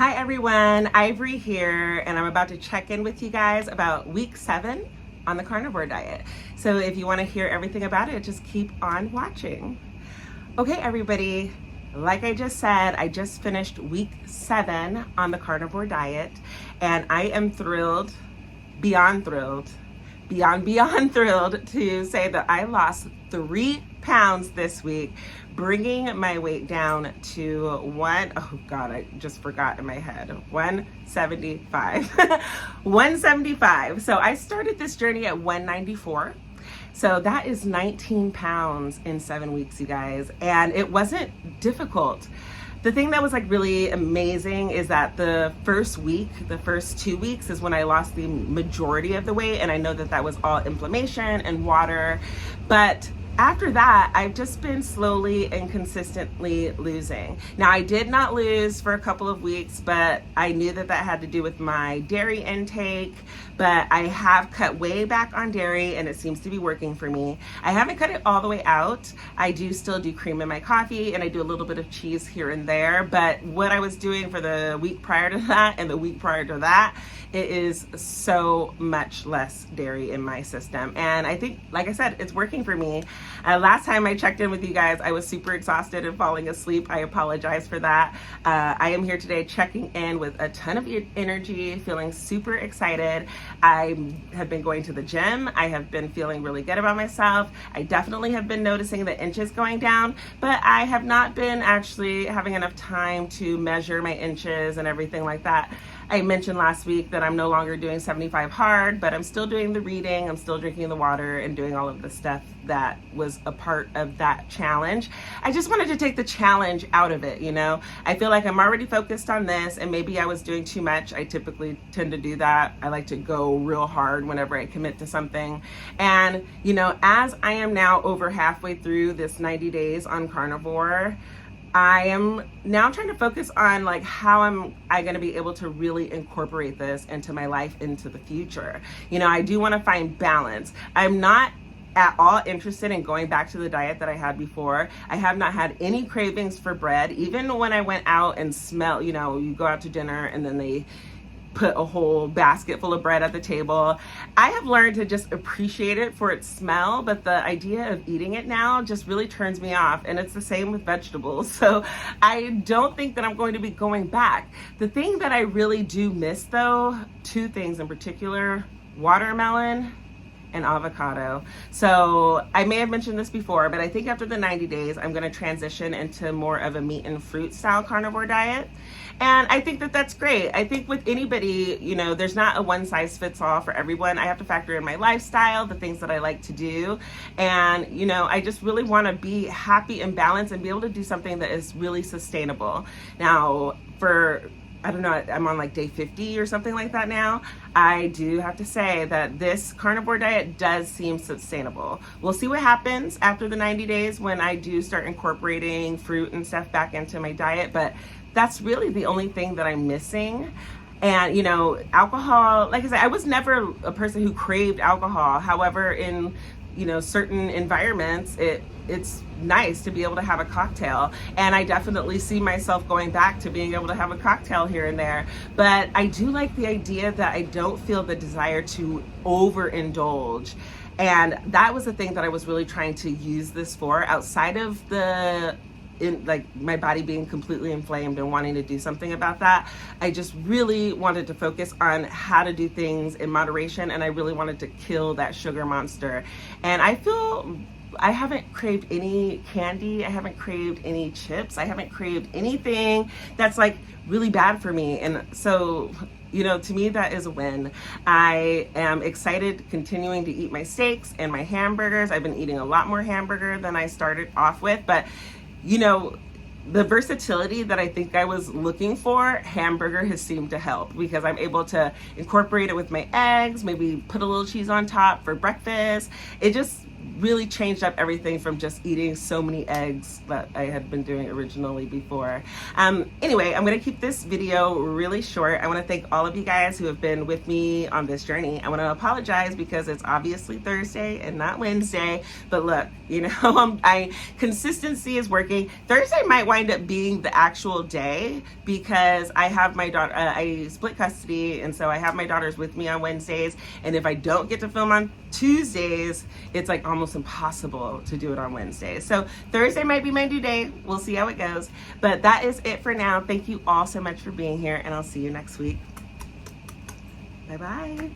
Hi everyone, Ivory here, and I'm about to check in with you guys about week 7 on the carnivore diet. So if you want to hear everything about it, just keep on watching. Okay everybody, like I just said, I just finished week 7 on the carnivore diet, and I am thrilled, beyond thrilled to say that I lost 3 pounds this week, bringing my weight down to I just forgot in my head, 175. 175. So I started this journey at 194. So that is 19 pounds in 7 weeks, you guys. And it wasn't difficult. The thing that was really amazing is that the first 2 weeks is when I lost the majority of the weight. And I know that that was all inflammation and water. But after that, I've just been slowly and consistently losing. Now, I did not lose for a couple of weeks, but I knew that that had to do with my dairy intake. But I have cut way back on dairy, and it seems to be working for me. I haven't cut it all the way out. I do still do cream in my coffee, and I do a little bit of cheese here and there. But what I was doing for the week prior to that and the week prior to that, it is so much less dairy in my system. And I think, like I said, it's working for me. Last time I checked in with you guys, I was super exhausted and falling asleep. I apologize for that. I am here today checking in with a ton of energy, feeling super excited. I have been going to the gym. I have been feeling really good about myself. I definitely have been noticing the inches going down, but I have not been actually having enough time to measure my inches and everything like that. I mentioned last week that I'm no longer doing 75 hard, but I'm still doing the reading, I'm still drinking the water and doing all of the stuff that was a part of that challenge. I just wanted to take the challenge out of it, you know? I feel like I'm already focused on this, and maybe I was doing too much. I typically tend to do that. I like to go real hard whenever I commit to something. And, you know, as I am now over halfway through this 90 days on carnivore, I am now trying to focus on how am I going to be able to really incorporate this into my life into the future. You know, I do want to find balance. I'm not at all interested in going back to the diet that I had before. I have not had any cravings for bread, even when I went out and smell, you know, you go out to dinner and then they put a whole basket full of bread at the table. I have learned to just appreciate it for its smell, but the idea of eating it now just really turns me off, and it's the same with vegetables. So I don't think that I'm going to be going back. The thing that I really do miss though, 2 things in particular: watermelon and avocado. So I may have mentioned this before, but I think after the 90 days, I'm going to transition into more of a meat and fruit style carnivore diet. And I think that that's great. I think with anybody, you know, there's not a one size fits all for everyone. I have to factor in my lifestyle, the things that I like to do. And, you know, I just really want to be happy and balanced and be able to do something that is really sustainable. Now, I don't know, I'm on day 50 or something like that now. I do have to say that this carnivore diet does seem sustainable. We'll see what happens after the 90 days when I do start incorporating fruit and stuff back into my diet, but that's really the only thing that I'm missing. And, you know, alcohol, like I said, I was never a person who craved alcohol. However, in, you know, certain environments, it's nice to be able to have a cocktail, and I definitely see myself going back to being able to have a cocktail here and there. But I do like the idea that I don't feel the desire to overindulge, and that was the thing that I was really trying to use this for, outside of my body being completely inflamed and wanting to do something about that. I just really wanted to focus on how to do things in moderation, and I really wanted to kill that sugar monster. And I feel I haven't craved any candy. I haven't craved any chips. I haven't craved anything that's really bad for me. And so, you know, to me, that is a win. I am excited continuing to eat my steaks and my hamburgers. I've been eating a lot more hamburger than I started off with, but you know, the versatility that I think I was looking for, hamburger has seemed to help, because I'm able to incorporate it with my eggs, maybe put a little cheese on top for breakfast. It just really changed up everything from just eating so many eggs that I had been doing originally before. Anyway, I'm gonna keep this video really short. I wanna thank all of you guys who have been with me on this journey. I wanna apologize because it's obviously Thursday and not Wednesday, but look, you know, consistency is working. Thursday might wind up being the actual day because I have my daughter, I split custody, and so I have my daughters with me on Wednesdays, and if I don't get to film on Tuesdays, it's like almost impossible to do it on Wednesdays. So Thursday might be my due day. We'll see how it goes. But that is it for now. Thank you all so much for being here, and I'll see you next week. Bye-bye.